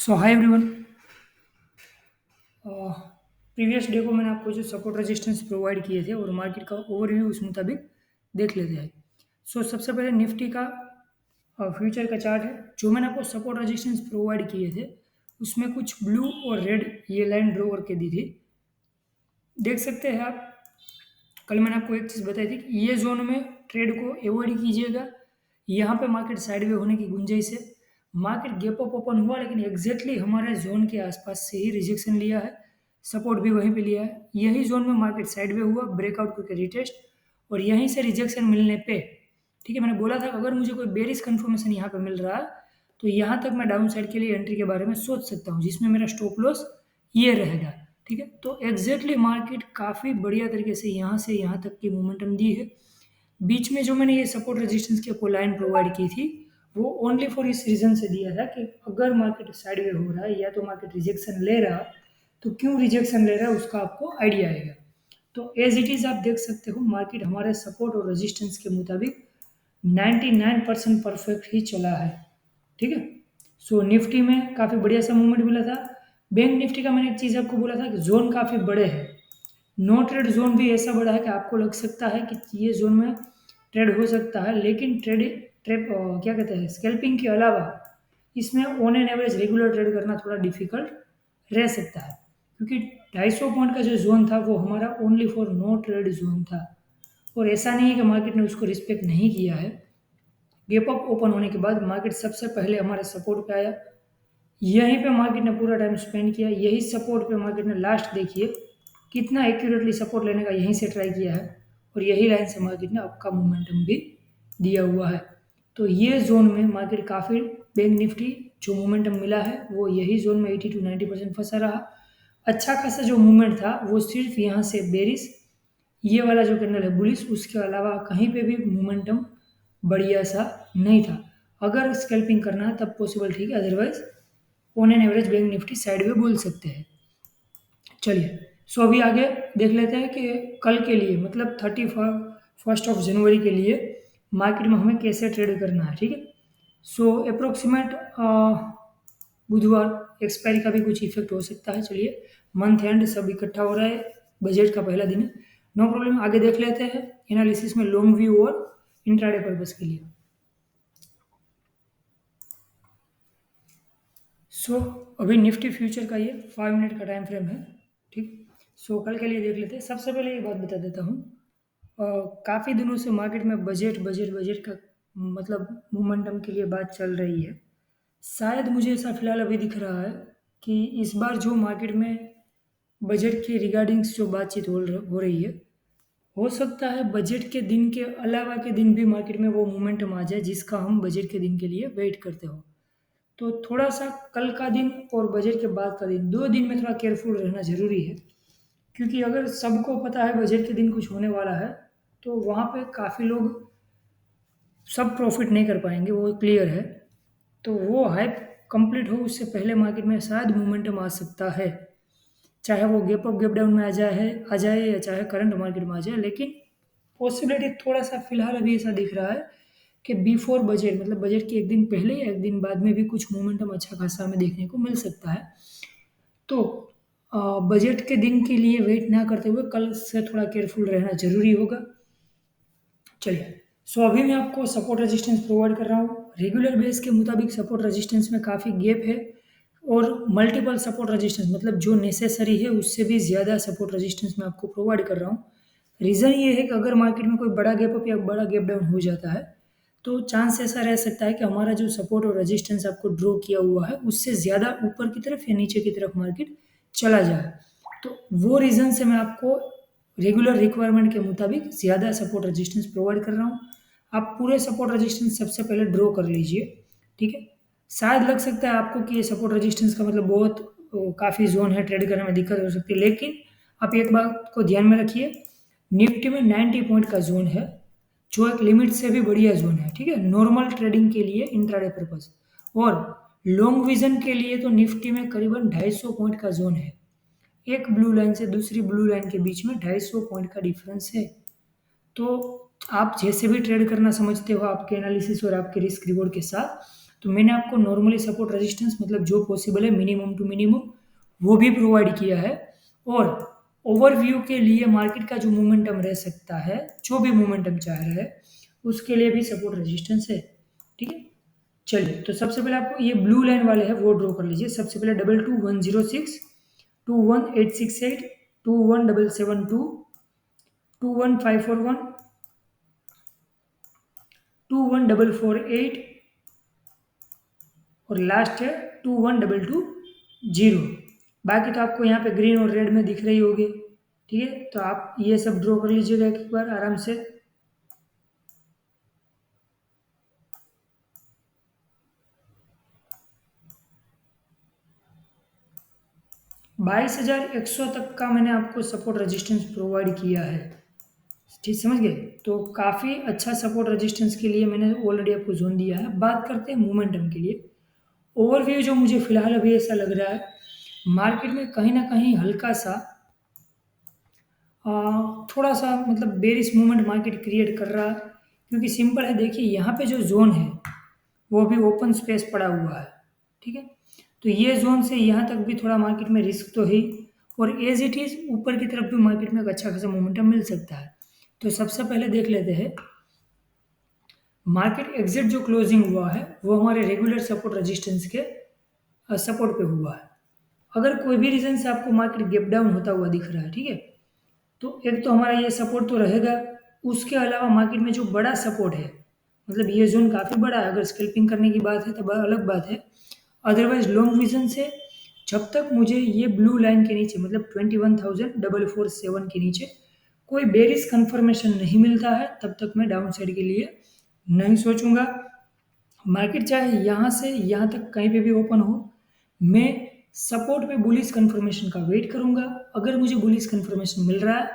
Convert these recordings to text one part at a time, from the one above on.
सो hi everyone. Previous day को मैंने आपको जो सपोर्ट रेजिस्टेंस प्रोवाइड किए थे और मार्केट का ओवरव्यू उस मुताबिक देख लेते हैं। सबसे पहले निफ्टी का फ्यूचर का चार्ट है। जो मैंने आपको सपोर्ट रेजिस्टेंस प्रोवाइड किए थे उसमें कुछ ब्लू और रेड ये लाइन ड्रॉ करके दी थी। देख सकते हैं आप। कल मैंने आपको एक चीज़ बताई थी कि ये जोन में ट्रेड को अवॉइड कीजिएगा। यहाँ पे मार्केट साइडवे होने की गुंजाइश है। मार्केट गैप अप ओपन हुआ लेकिन एग्जैक्टली हमारे जोन के आसपास से ही रिजेक्शन लिया है। सपोर्ट भी वहीं पे लिया है। यही जोन में मार्केट साइडवे हुआ, ब्रेकआउट करके रिटेस्ट और यहीं से रिजेक्शन मिलने पे, ठीक है, मैंने बोला था अगर मुझे कोई बेरिश कंफर्मेशन यहाँ पे मिल रहा है तो यहाँ तक मैं डाउन साइड के लिए एंट्री के बारे में सोच सकता हूँ, जिसमें मेरा स्टॉप लॉस ये रहेगा। ठीक है, तो एग्जैक्टली मार्केट काफ़ी बढ़िया तरीके से यहाँ से यहाँ तक की मोमेंटम दी है। बीच में जो मैंने ये सपोर्ट रेजिस्टेंस की आपको लाइन प्रोवाइड की थी वो ओनली फॉर इस रीज़न से दिया था कि अगर मार्केट साइडवे हो रहा है या तो मार्केट रिजेक्शन ले रहा है तो क्यों रिजेक्शन ले रहा है उसका आपको आइडिया आएगा। तो एज इट इज़ आप देख सकते हो मार्केट हमारे सपोर्ट और रेजिस्टेंस के मुताबिक 99% परफेक्ट ही चला है। ठीक है, निफ्टी में काफ़ी बढ़िया सा मूवमेंट मिला था। बैंक निफ्टी का मैंने एक चीज़ आपको बोला था कि जोन काफ़ी बड़े हैं। नो ट्रेड जोन भी ऐसा बड़ा है कि आपको लग सकता है कि ये जोन में ट्रेड हो सकता है, लेकिन क्या कहते हैं, स्कैल्पिंग के अलावा इसमें on an average regular trade करना थोड़ा डिफिकल्ट रह सकता है, क्योंकि 250 पॉइंट का जो जोन था वो हमारा only for no trade zone था। और ऐसा नहीं है कि मार्केट ने उसको रिस्पेक्ट नहीं किया है। गैप अप ओपन होने के बाद मार्केट सबसे पहले हमारे सपोर्ट पे आया। यहीं पे मार्केट ने पूरा टाइम स्पेंड किया। यही सपोर्ट पे मार्केट ने लास्ट देखिए कितना एक्यूरेटली सपोर्ट लेने का यहीं से ट्राई किया है और यही लाइन से मार्केट ने आपका मोमेंटम भी दिया हुआ है। तो ये जोन में मार्केट काफ़ी, बैंक निफ्टी जो मोमेंटम मिला है वो यही जोन में 80 to 90% फंसा रहा। अच्छा खासा जो मूवमेंट था वो सिर्फ यहाँ से बेरिस, ये वाला जो कैंडल है बुलिश, उसके अलावा कहीं पे भी मोमेंटम बढ़िया सा नहीं था। अगर स्कैल्पिंग करना है तब पॉसिबल, ठीक है, otherwise on an average bank Nifty side में बोल सकते हैं। चलिए, अभी आगे देख लेते हैं कि कल के लिए मतलब 31 जनवरी के लिए मार्केट में हमें कैसे ट्रेड करना है। ठीक है, अप्रोक्सीमेट बुधवार एक्सपायरी का भी कुछ इफेक्ट हो सकता है। चलिए, मंथ एंड सब इकट्ठा हो रहा है, बजट का पहला दिन है, नो प्रॉब्लम। आगे देख लेते हैं एनालिसिस में लॉन्ग व्यू और इंट्राडे पर्पज के लिए। अभी निफ्टी फ्यूचर का ये 5 मिनट का टाइम फ्रेम है। ठीक, कल के लिए देख लेते हैं। सबसे पहले ये बात बता देता हूँ, काफ़ी दिनों से मार्केट में बजट बजट बजट का मतलब मोमेंटम के लिए बात चल रही है। शायद मुझे ऐसा फिलहाल अभी दिख रहा है कि इस बार जो मार्केट में बजट के रिगार्डिंग्स जो बातचीत हो रही है, हो सकता है बजट के दिन के अलावा के दिन भी मार्केट में वो मोमेंटम आ जाए जिसका हम बजट के दिन के लिए वेट करते हो। तो थोड़ा सा कल का दिन और बजट के बाद का दिन, 2 दिन में थोड़ा केयरफुल रहना ज़रूरी है, क्योंकि अगर सबको पता है बजट के दिन कुछ होने वाला है तो वहाँ पे काफ़ी लोग सब प्रॉफिट नहीं कर पाएंगे, वो क्लियर है। तो वो हाइप कंप्लीट हो उससे पहले मार्केट में शायद मोमेंटम आ सकता है, चाहे वो गैप अप गैप डाउन में आ जाए या चाहे करंट मार्केट में आ जाए। लेकिन पॉसिबिलिटी थोड़ा सा फिलहाल अभी ऐसा दिख रहा है कि बिफोर बजट मतलब बजट के एक दिन पहले या एक दिन बाद में भी कुछ मोमेंटम अच्छा खासा हमें देखने को मिल सकता है। तो बजट के दिन के लिए वेट ना करते हुए कल से थोड़ा केयरफुल रहना ज़रूरी होगा। चलिए, अभी मैं आपको सपोर्ट रेजिस्टेंस प्रोवाइड कर रहा हूँ। रेगुलर बेस के मुताबिक सपोर्ट रेजिस्टेंस में काफ़ी गैप है और मल्टीपल सपोर्ट रेजिस्टेंस मतलब जो नेसेसरी है उससे भी ज़्यादा सपोर्ट रेजिस्टेंस मैं आपको प्रोवाइड कर रहा हूँ। रीज़न ये है कि अगर मार्केट में कोई बड़ा गैप अप या बड़ा गैप डाउन हो जाता है तो चांस ऐसा रह सकता है कि हमारा जो सपोर्ट और रेजिस्टेंस आपको ड्रॉ किया हुआ है उससे ज़्यादा ऊपर की तरफ या नीचे की तरफ मार्केट चला जाए। तो वो रीज़न से मैं आपको रेगुलर रिक्वायरमेंट के मुताबिक ज़्यादा सपोर्ट रेजिस्टेंस प्रोवाइड कर रहा हूँ। आप पूरे सपोर्ट रेजिस्टेंस सबसे पहले ड्रॉ कर लीजिए। ठीक है, शायद लग सकता है आपको कि ये सपोर्ट रेजिस्टेंस का मतलब बहुत काफ़ी जोन है, ट्रेड करने में दिक्कत हो सकती है, लेकिन आप एक बात को ध्यान में रखिए, निफ्टी में 90 पॉइंट का जोन है जो एक लिमिट से भी बढ़िया जोन है। ठीक है, नॉर्मल ट्रेडिंग के लिए इंट्राडे पर्पज और लॉन्ग विजन के लिए तो निफ्टी में करीबन 250 पॉइंट का जोन है। एक ब्लू लाइन से दूसरी ब्लू लाइन के बीच में 250 पॉइंट का डिफरेंस है। तो आप जैसे भी ट्रेड करना समझते हो आपके एनालिसिस और आपके रिस्क रिवॉर्ड के साथ, तो मैंने आपको नॉर्मली सपोर्ट रेजिस्टेंस मतलब जो पॉसिबल है मिनिमम टू मिनिमम वो भी प्रोवाइड किया है, और ओवरव्यू के लिए मार्केट का जो मोमेंटम रह सकता है, जो भी मोमेंटम चाह रहा है उसके लिए भी सपोर्ट रेजिस्टेंस है। ठीक है, चलिए तो सबसे पहले आपको ये ब्लू लाइन वाले हैं वो ड्रॉ कर लीजिए। सबसे पहले 22,106, 21,868, 21,772, 21,541, 21,448 और लास्ट है 21,220। बाकी तो आपको यहाँ पे ग्रीन और रेड में दिख रही होगी। ठीक है, तो आप ये सब ड्रॉ कर लीजिएगा एक बार आराम से। 22,100 तक का मैंने आपको सपोर्ट रेजिस्टेंस प्रोवाइड किया है। ठीक समझ गए, तो काफ़ी अच्छा सपोर्ट रेजिस्टेंस के लिए मैंने ऑलरेडी आपको जोन दिया है। बात करते हैं मोमेंटम के लिए। ओवरव्यू जो मुझे फिलहाल अभी ऐसा लग रहा है मार्केट में कहीं ना कहीं हल्का सा थोड़ा सा मतलब बेरिश मूवमेंट मार्केट क्रिएट कर रहा है, क्योंकि सिंपल है, देखिए यहाँ पे जो जोन है वो भी ओपन स्पेस पड़ा हुआ है। ठीक है, तो ये जोन से यहाँ तक भी थोड़ा मार्केट में रिस्क तो है, और एज इट इज़ ऊपर की तरफ भी मार्केट में एक अच्छा खासा मोमेंटम मिल सकता है। तो सबसे पहले देख लेते हैं मार्केट एग्जिट जो क्लोजिंग हुआ है वो हमारे रेगुलर सपोर्ट रेजिस्टेंस के सपोर्ट पे हुआ है। अगर कोई भी रीज़न से आपको मार्केट गैप डाउन होता हुआ दिख रहा है, ठीक है, तो एक तो हमारा ये सपोर्ट तो रहेगा। उसके अलावा मार्केट में जो बड़ा सपोर्ट है, मतलब ये जोन काफ़ी बड़ा है, अगर स्कैल्पिंग करने की बात है तो अलग बात है। अदरवाइज लॉन्ग विजन से जब तक मुझे ये ब्लू लाइन के नीचे मतलब 21,447 के नीचे कोई बेरिश कंफर्मेशन नहीं मिलता है, तब तक मैं डाउन साइड के लिए नहीं सोचूंगा। मार्केट चाहे यहाँ से यहाँ तक कहीं पे भी ओपन हो, मैं सपोर्ट पे बुलिश कंफर्मेशन का वेट करूंगा। अगर मुझे बुलिश कंफर्मेशन मिल रहा है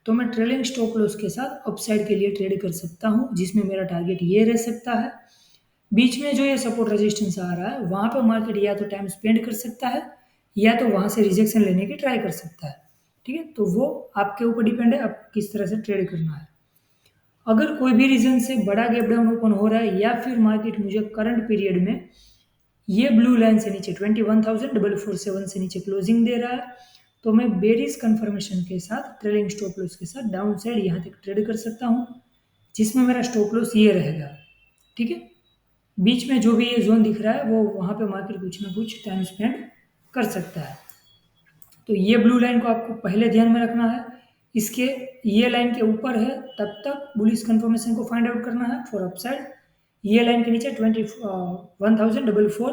तो मैं ट्रेलिंग स्टॉप लॉस के साथ अपसाइड के लिए ट्रेड कर सकता हूँ, जिसमें मेरा टारगेट ये रह सकता है। बीच में जो ये सपोर्ट रेजिस्टेंस आ रहा है वहाँ पर मार्केट या तो टाइम स्पेंड कर सकता है या तो वहाँ से रिजेक्शन लेने की ट्राई कर सकता है। ठीक है, तो वो आपके ऊपर डिपेंड है आप किस तरह से ट्रेड करना है। अगर कोई भी रीजन से बड़ा गैप डाउन ओपन हो रहा है या फिर मार्केट मुझे करंट पीरियड में ये ब्लू लाइन से नीचे 21,447 से नीचे क्लोजिंग दे रहा है, तो मैं बेरिश कंफर्मेशन के साथ ट्रेलिंग स्टॉप लॉस के साथ डाउन साइड यहाँ तक ट्रेड कर सकता हूँ, जिसमें मेरा स्टॉप लॉस ये रहेगा। ठीक है, बीच में जो भी ये जोन दिख रहा है वो वहाँ पे मार्केट कुछ ना कुछ टाइम स्पेंड कर सकता है। तो ये ब्लू लाइन को आपको पहले ध्यान में रखना है। इसके ये लाइन के ऊपर है तब तक बुलिश कंफर्मेशन को फाइंड आउट करना है फॉर अपसाइड। ये लाइन के नीचे 21,044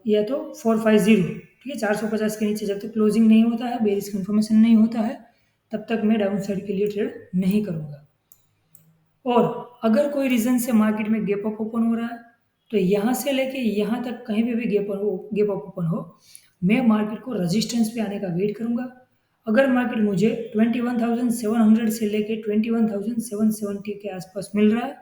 या तो 450, ठीक है, 450 के नीचे जब तक क्लोजिंग नहीं होता है, बेरिश कंफर्मेशन नहीं होता है, तब तक मैं डाउन साइड के लिए ट्रेड नहीं करूँगा। और अगर कोई रीज़न से मार्केट में गैप अप ओपन हो रहा है तो यहाँ से लेके यहाँ तक कहीं पे भी गैप अप ओपन हो, मैं मार्केट को रेजिस्टेंस पे आने का वेट करूँगा। अगर मार्केट मुझे 21,700 से लेके 21,770 के आसपास मिल रहा है,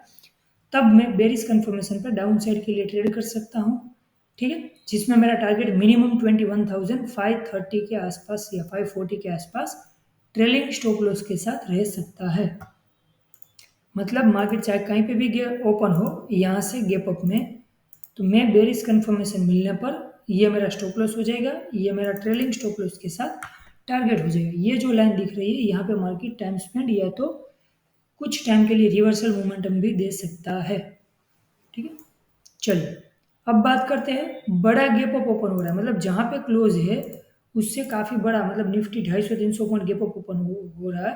तब मैं बेरिश कंफर्मेशन पर डाउन साइड के लिए ट्रेड कर सकता हूँ। ठीक है, जिसमें मेरा टारगेट मिनिमम 21,530 के आसपास या 540 के आसपास ट्रेलिंग स्टॉप लॉस के साथ रह सकता है। मतलब मार्केट चाहे कहीं पे भी ओपन हो यहाँ से गैप अप में, तो मैं बेरिश कंफर्मेशन मिलने पर ये मेरा स्टॉप लॉस हो जाएगा, ये मेरा ट्रेलिंग स्टॉप लॉस के साथ टारगेट हो जाएगा। ये जो लाइन दिख रही है यहाँ पे मार्केट टाइम स्पेंड या तो कुछ टाइम के लिए रिवर्सल मोमेंटम भी दे सकता है। ठीक है, चलिए अब बात करते हैं बड़ा गैप अप ओपन हो रहा है, मतलब जहाँ पे क्लोज है उससे काफ़ी बड़ा, मतलब Nifty 250-300 point gap up open हो रहा है,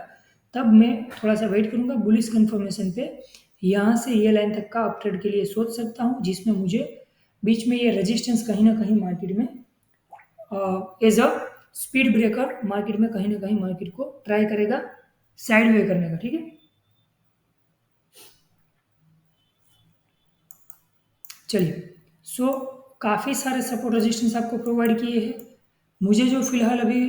तब मैं थोड़ा सा वेट करूंगा बुलिश कंफर्मेशन पे। यहाँ से ये लाइन तक का अप ट्रेड के लिए सोच सकता हूँ, जिसमें मुझे बीच में ये रेजिस्टेंस कहीं ना कहीं मार्केट में as a speed breaker market में कहीं ना कहीं मार्केट को ट्राई करेगा साइड वे करने का। ठीक है, चलिए सो काफ़ी सारे सपोर्ट रेजिस्टेंस आपको प्रोवाइड किए हैं। मुझे जो फिलहाल अभी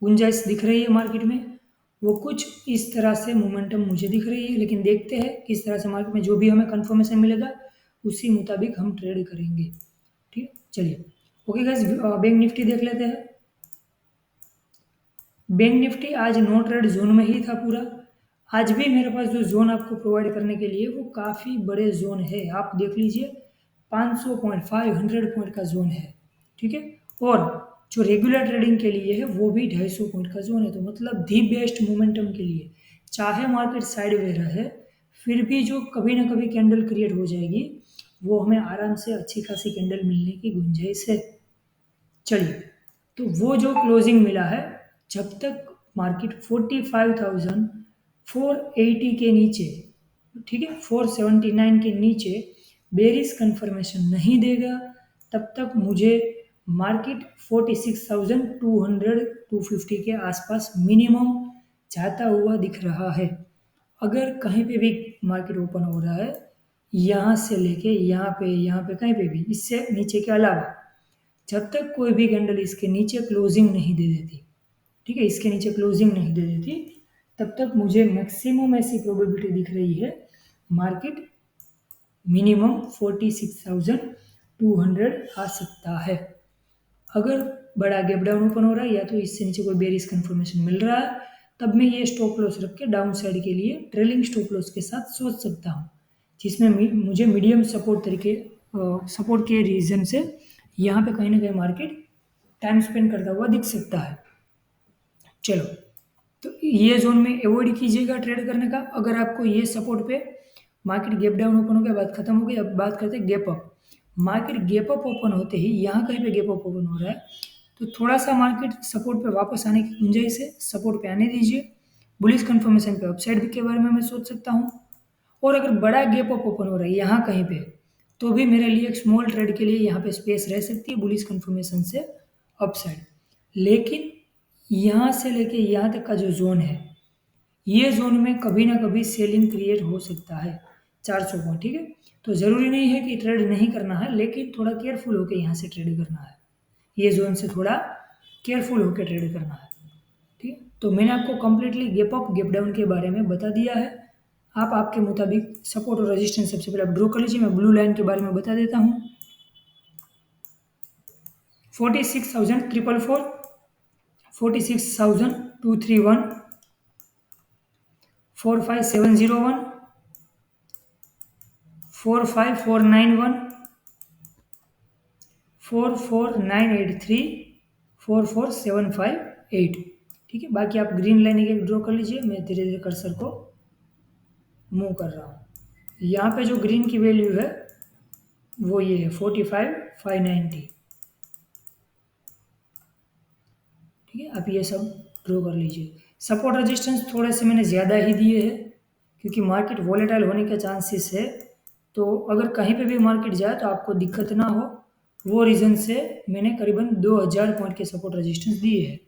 गुंजाइश दिख रही है मार्केट में वो कुछ इस तरह से मोमेंटम मुझे दिख रही है, लेकिन देखते हैं किस तरह से मार्केट में जो भी हमें कंफर्मेशन मिलेगा उसी मुताबिक हम ट्रेड करेंगे। ठीक है, चलिए ओके गाइस, बैंक निफ्टी देख लेते हैं। बैंक निफ्टी आज नो ट्रेड जोन में ही था पूरा। आज भी मेरे पास जो जोन आपको प्रोवाइड करने के लिए वो काफ़ी बड़े जोन है, आप देख लीजिए 500 पॉइंट 500 पॉइंट का जोन है, ठीक है। और जो रेगुलर ट्रेडिंग के लिए है वो भी 250 पॉइंट का जोन है। तो मतलब दी बेस्ट मोमेंटम के लिए, चाहे मार्केट साइडवे रहे फिर भी जो कभी ना कभी कैंडल क्रिएट हो जाएगी, वो हमें आराम से अच्छी खासी कैंडल मिलने की गुंजाइश है। चलिए, तो वो जो क्लोजिंग मिला है, जब तक मार्केट 45,480 के नीचे, ठीक है, 479 के नीचे बेरिस कंफर्मेशन नहीं देगा, तब तक मुझे मार्केट 46,200 250 के आसपास मिनिमम जाता हुआ दिख रहा है। अगर कहीं पे भी मार्केट ओपन हो रहा है, यहाँ से लेके यहाँ पे कहीं पे भी इससे नीचे के अलावा, जब तक कोई भी कैंडल इसके नीचे क्लोजिंग नहीं दे देती, ठीक है, इसके नीचे क्लोजिंग नहीं दे देती, तब तक मुझे मैक्सिमम ऐसी प्रोबेबिलिटी दिख रही है मार्केट मिनिमम 46,200 आ सकता है। अगर बड़ा गैप डाउन ओपन हो रहा है या तो इससे नीचे कोई बेरिश कंफर्मेशन मिल रहा है, तब मैं ये स्टॉप लॉस रख के डाउन साइड के लिए ट्रेलिंग स्टॉप लॉस के साथ सोच सकता हूँ, जिसमें मुझे मीडियम सपोर्ट के रीजन से यहाँ पे कहीं ना कहीं मार्केट टाइम स्पेंड करता हुआ दिख सकता है। चलो, तो ये जोन में अवॉइड कीजिएगा ट्रेड करने का। अगर आपको ये सपोर्ट पे मार्केट गैप डाउन ओपन हो गया, बात खत्म हो गई। अब बात करते हैं gap up. Market gap up open होते ही यहाँ कहीं पे गैप अप ओपन हो रहा है, तो थोड़ा सा मार्केट सपोर्ट पे वापस आने की गुंजाइश है, सपोर्ट पे आने दीजिए। बुलिश कंफर्मेशन पे अपसाइड के बारे में मैं सोच सकता हूँ। और अगर बड़ा गैप अप ओपन हो रहा है यहाँ कहीं पे, तो भी मेरे लिए एक स्मॉल ट्रेड के लिए यहाँ पे स्पेस रह सकती है बुलिश कंफर्मेशन से अपसाइड। लेकिन यहाँ से लेके यहाँ तक का जो जोन है, ये जोन में कभी ना कभी सेलिंग क्रिएट हो सकता है 400 पॉइंट, ठीक है। तो ज़रूरी नहीं है कि ट्रेड नहीं करना है, लेकिन थोड़ा केयरफुल होकर यहाँ से ट्रेड करना है, ये जोन से थोड़ा केयरफुल होकर ट्रेड करना है, ठीक है। तो मैंने आपको completely gap up gap down के बारे में बता दिया है। आप आपके मुताबिक सपोर्ट और रेजिस्टेंस सबसे पहले आप ड्रॉ कर लीजिए। मैं ब्लू लाइन के बारे में बता देता हूँ। 46,444, 46,231, 45,701, 45,491, 44,983, 44,758, ठीक है। बाकी आप ग्रीन लाइन एक ड्रॉ कर लीजिए। मैं धीरे धीरे कर्सर को मूव कर रहा हूँ। यहाँ पे जो ग्रीन की वैल्यू है वो ये है 45,590, ठीक है। आप ये सब ड्रॉ कर लीजिए। सपोर्ट रेजिस्टेंस थोड़े से मैंने ज़्यादा ही दिए हैं, क्योंकि मार्केट वॉलेटाइल होने के चांसेस है। तो अगर कहीं पे भी मार्केट जाए तो आपको दिक्कत ना हो, वो रीज़न से मैंने करीबन 2000 पॉइंट के सपोर्ट रेजिस्टेंस दिए हैं।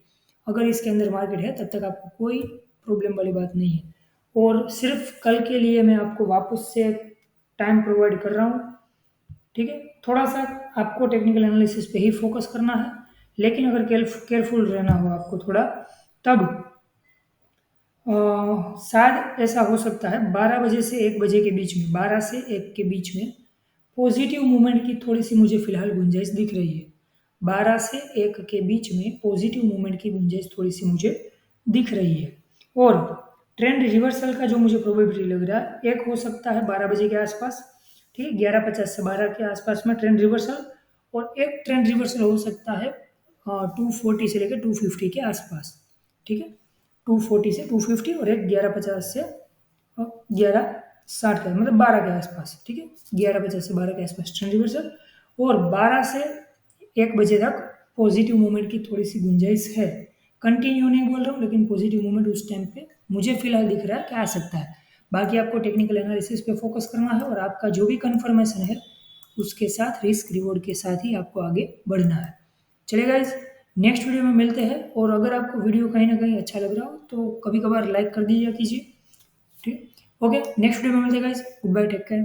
अगर इसके अंदर मार्केट है तब तक आपको कोई प्रॉब्लम वाली बात नहीं है। और सिर्फ कल के लिए मैं आपको वापस से टाइम प्रोवाइड कर रहा हूँ, ठीक है। थोड़ा सा आपको टेक्निकल एनालिसिस पे ही फोकस करना है, लेकिन अगर केयरफुल रहना हो आपको थोड़ा, तब शायद ऐसा हो सकता है 12 बजे से 1 बजे के बीच में, 12 से 1 के बीच में पॉजिटिव मूवमेंट की थोड़ी सी मुझे फिलहाल गुंजाइश दिख रही है। 12 से 1 के बीच में पॉजिटिव मूवमेंट की गुंजाइश थोड़ी सी मुझे दिख रही है। और ट्रेंड रिवर्सल का जो मुझे प्रोबेबिलिटी लग रहा है, एक हो सकता है 12 बजे के आसपास, ठीक है, 11:50 से 12 के आसपास में ट्रेंड रिवर्सल। और एक ट्रेंड रिवर्सल हो सकता है 240 से लेकर 250 के आसपास, ठीक है। 240 से 250 और एक 11:50 से 11:60 का, मतलब 12 के आसपास, ठीक है। 11:50 से 12 के आसपास ट्रेंड रिवर्सल, और 12 से 1 बजे तक पॉजिटिव मूवमेंट की थोड़ी सी गुंजाइश है। कंटिन्यू नहीं बोल रहा हूँ, लेकिन पॉजिटिव मूवमेंट उस टाइम पे मुझे फिलहाल दिख रहा है कि आ सकता है। बाकी आपको टेक्निकल एनालिसिस पे फोकस करना है, और आपका जो भी कन्फर्मेशन है उसके साथ रिस्क रिवॉर्ड के साथ ही आपको आगे बढ़ना है। चलिए गाइज, नेक्स्ट वीडियो में मिलते हैं। और अगर आपको वीडियो कहीं ना कहीं अच्छा लग रहा हो तो कभी कभार लाइक कर दीजिए कीजिए, ठीक। ओके, नेक्स्ट वीडियो में मिलते हैं guys. Goodbye, take care.